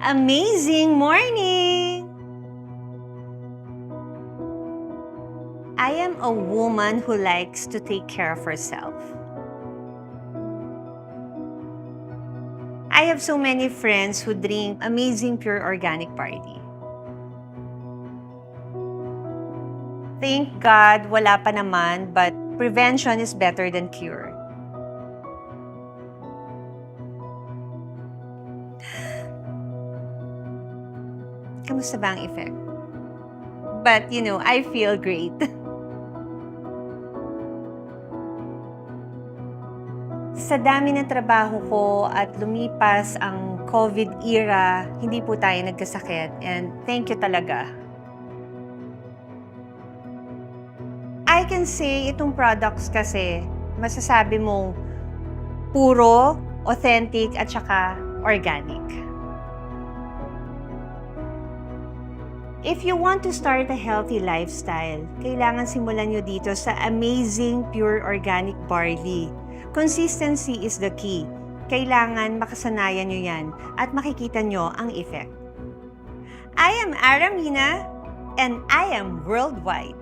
Amazing morning! I am a woman who likes to take care of herself. I have so many friends who drink amazing pure organic barley. Thank God, wala pa naman, but prevention is better than cure. Kamusta ba ang effect? But, I feel great. Sa dami ng trabaho ko at lumipas ang COVID era, hindi po tayo nagkasakit. And thank you talaga. I can say itong products kasi, masasabi mong puro, authentic, at saka organic. If you want to start a healthy lifestyle, kailangan simulan nyo dito sa amazing pure organic barley. Consistency is the key. Kailangan makasanayan nyo yan at makikita nyo ang effect. I am Aramina and I am worldwide.